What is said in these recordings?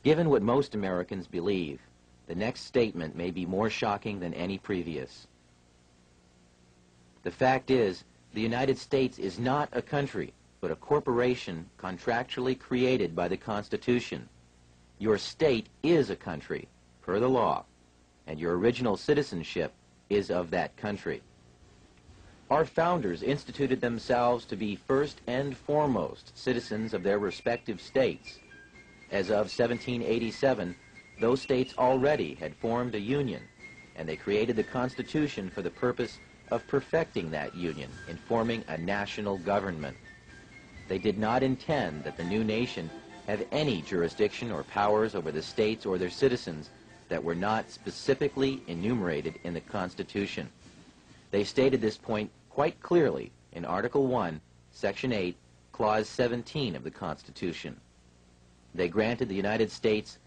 Given what most Americans believe, the next statement may be more shocking than any previous. The fact is, the United States is not a country, but a corporation contractually created by the Constitution. Your state is a country, per the law, and your original citizenship is of that country. Our founders instituted themselves to be first and foremost citizens of their respective states. As of 1787, those states already had formed a union, and they created the Constitution for the purpose of perfecting that union in forming a national government. They did not intend that the new nation have any jurisdiction or powers over the states or their citizens that were not specifically enumerated in the Constitution. They stated this point quite clearly in Article 1, Section 8, Clause 17 of the Constitution. They granted the United States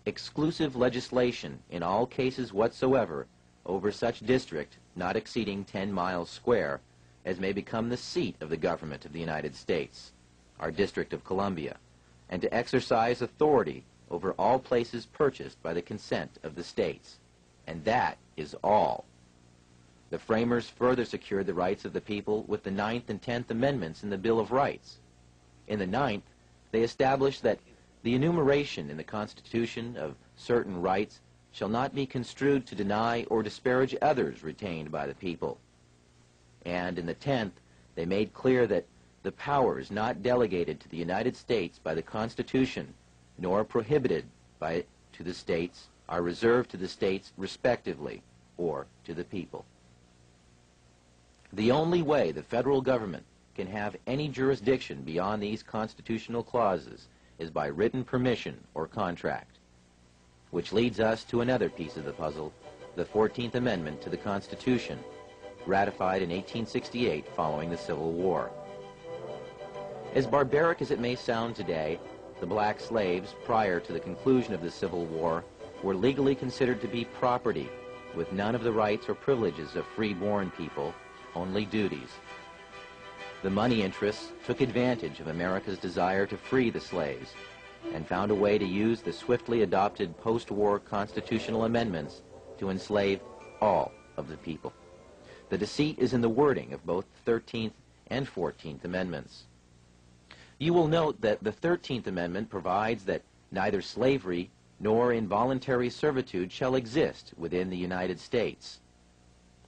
exclusive legislation in all cases whatsoever over such district not exceeding 10 miles square as may become the seat of the government of the United States, our District of Columbia, and to exercise authority over all places purchased by the consent of the states. And that is all. The framers further secured the rights of the people with the 9th and 10th Amendments in the Bill of Rights. In the 9th, they established that the enumeration in the Constitution of certain rights shall not be construed to deny or disparage others retained by the people. And in the 10th, they made clear that the powers not delegated to the United States by the Constitution, nor prohibited by it to the states, are reserved to the states respectively, or to the people. The only way the federal government can have any jurisdiction beyond these constitutional clauses is by written permission or contract. Which leads us to another piece of the puzzle, the 14th Amendment to the Constitution, ratified in 1868 following the Civil War. As barbaric as it may sound today, the black slaves, prior to the conclusion of the Civil War, were legally considered to be property, with none of the rights or privileges of free-born people, only duties. The money interests took advantage of America's desire to free the slaves, and found a way to use the swiftly adopted post-war constitutional amendments to enslave all of the people. The deceit is in the wording of both the 13th and 14th Amendments. You will note that the 13th Amendment provides that neither slavery nor involuntary servitude shall exist within the United States.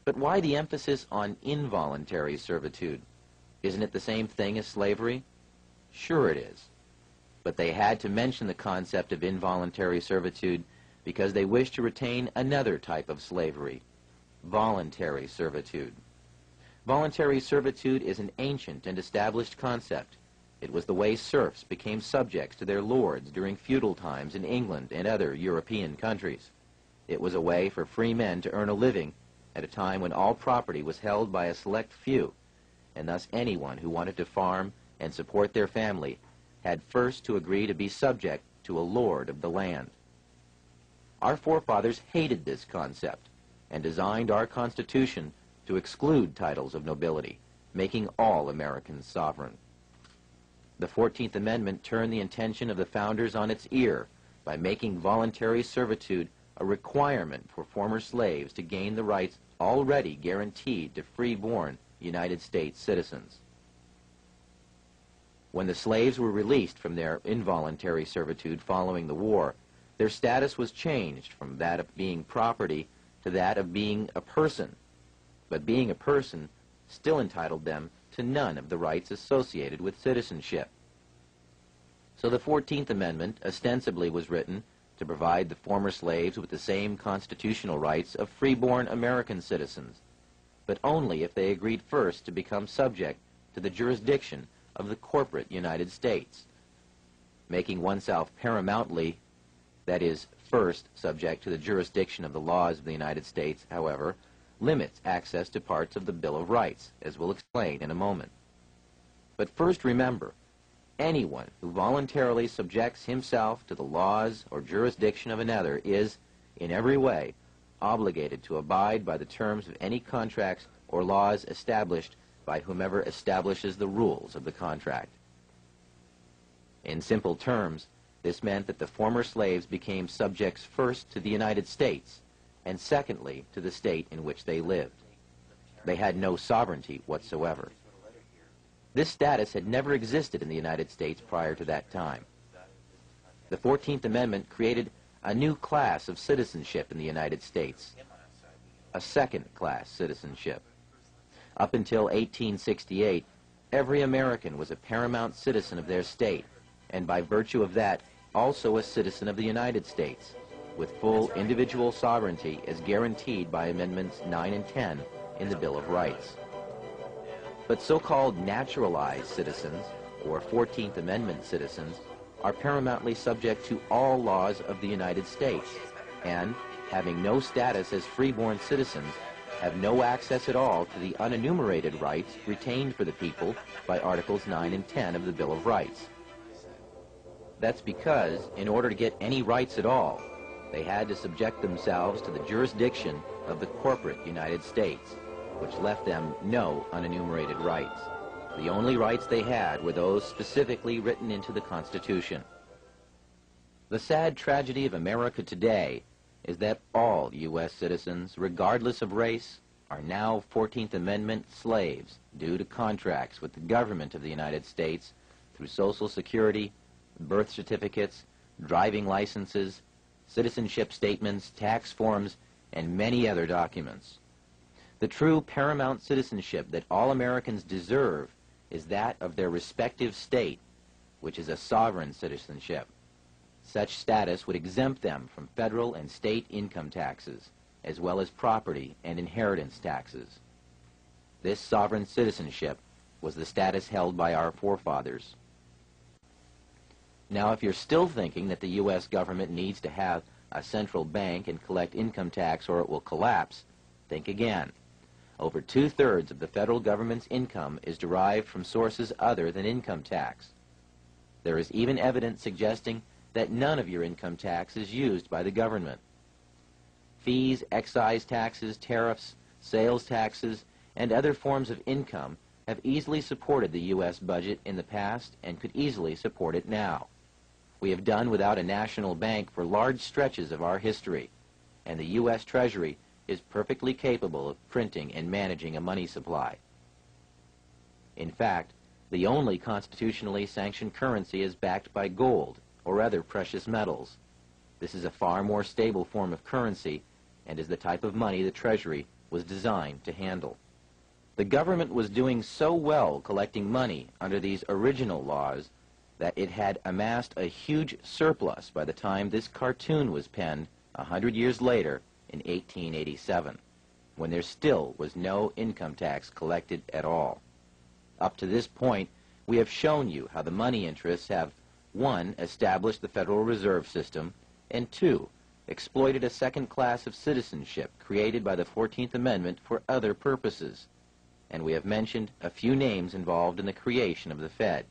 But why the emphasis on involuntary servitude? Isn't it the same thing as slavery? Sure it is. But they had to mention the concept of involuntary servitude because they wished to retain another type of slavery, voluntary servitude. Voluntary servitude is an ancient and established concept. It was the way serfs became subjects to their lords during feudal times in England and other European countries. It was a way for free men to earn a living at a time when all property was held by a select few, and thus anyone who wanted to farm and support their family had first to agree to be subject to a lord of the land. Our forefathers hated this concept and designed our Constitution to exclude titles of nobility, making all Americans sovereign. The 14th Amendment turned the intention of the founders on its ear by making voluntary servitude a requirement for former slaves to gain the rights already guaranteed to free-born United States citizens. When the slaves were released from their involuntary servitude following the war, their status was changed from that of being property to that of being a person. But being a person still entitled them to none of the rights associated with citizenship. So the 14th Amendment ostensibly was written to provide the former slaves with the same constitutional rights of free-born American citizens, but only if they agreed first to become subject to the jurisdiction of the corporate United States. Making oneself paramountly, that is, first subject to the jurisdiction of the laws of the United States, however, limits access to parts of the Bill of Rights, as we'll explain in a moment. But first remember, anyone who voluntarily subjects himself to the laws or jurisdiction of another is, in every way, obligated to abide by the terms of any contracts or laws established by whomever establishes the rules of the contract. In simple terms, This meant that the former slaves became subjects first to the United States, and secondly to the state in which they lived. They had no sovereignty whatsoever. This status had never existed in the United States prior to that time. The 14th Amendment created a new class of citizenship in the United States, a second-class citizenship. Up until 1868, every American was a paramount citizen of their state, and by virtue of that, also a citizen of the United States, with full individual sovereignty as guaranteed by Amendments 9 and 10 in the Bill of Rights. But so-called naturalized citizens, or 14th Amendment citizens, are paramountly subject to all laws of the United States, and, having no status as freeborn citizens, have no access at all to the unenumerated rights retained for the people by Articles 9 and 10 of the Bill of Rights. That's because, in order to get any rights at all, they had to subject themselves to the jurisdiction of the corporate United States, which left them no unenumerated rights. The only rights they had were those specifically written into the Constitution. The sad tragedy of America today is that all U.S. citizens, regardless of race, are now 14th Amendment slaves due to contracts with the government of the United States through Social Security, birth certificates, driving licenses, citizenship statements, tax forms, and many other documents. The true paramount citizenship that all Americans deserve is that of their respective state, which is a sovereign citizenship. Such status would exempt them from federal and state income taxes, as well as property and inheritance taxes. This sovereign citizenship was the status held by our forefathers. Now, if you're still thinking that the U.S. government needs to have a central bank and collect income tax or it will collapse, think again. Over 2/3 of the federal government's income is derived from sources other than income tax. There is even evidence suggesting that none of your income tax is used by the government. Fees, excise taxes, tariffs, sales taxes, and other forms of income have easily supported the U.S. budget in the past and could easily support it now. We have done without a national bank for large stretches of our history, and the U.S. Treasury is perfectly capable of printing and managing a money supply. In fact, the only constitutionally sanctioned currency is backed by gold or other precious metals. This is a far more stable form of currency and is the type of money the Treasury was designed to handle. The government was doing so well collecting money under these original laws that it had amassed a huge surplus by the time this cartoon was penned 100 years later in 1887, when there still was no income tax collected at all. Up to this point, we have shown you how the money interests have 1. Established the Federal Reserve System, and 2. Exploited a second class of citizenship created by the 14th Amendment for other purposes. And we have mentioned a few names involved in the creation of the Fed.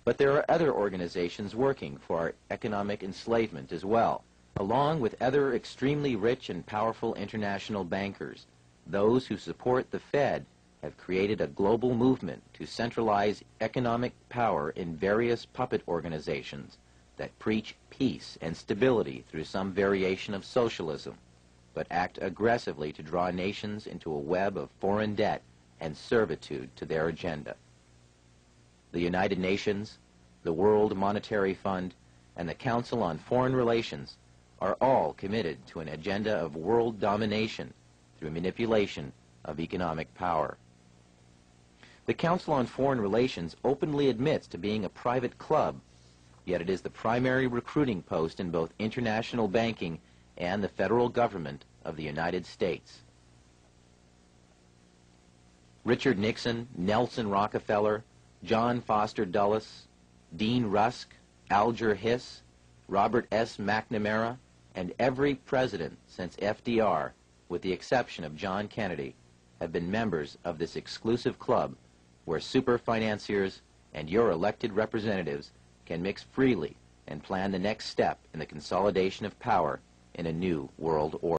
But there are other organizations working for our economic enslavement as well, along with other extremely rich and powerful international bankers. Those who support the Fed have created a global movement to centralize economic power in various puppet organizations that preach peace and stability through some variation of socialism, but act aggressively to draw nations into a web of foreign debt and servitude to their agenda. The United Nations, the World Monetary Fund, and the Council on Foreign Relations are all committed to an agenda of world domination through manipulation of economic power. The Council on Foreign Relations openly admits to being a private club, yet it is the primary recruiting post in both international banking and the federal government of the United States. Richard Nixon, Nelson Rockefeller, John Foster Dulles, Dean Rusk, Alger Hiss, Robert S. McNamara, and every president since FDR, with the exception of John Kennedy, have been members of this exclusive club where super financiers and your elected representatives can mix freely and plan the next step in the consolidation of power in a new world order.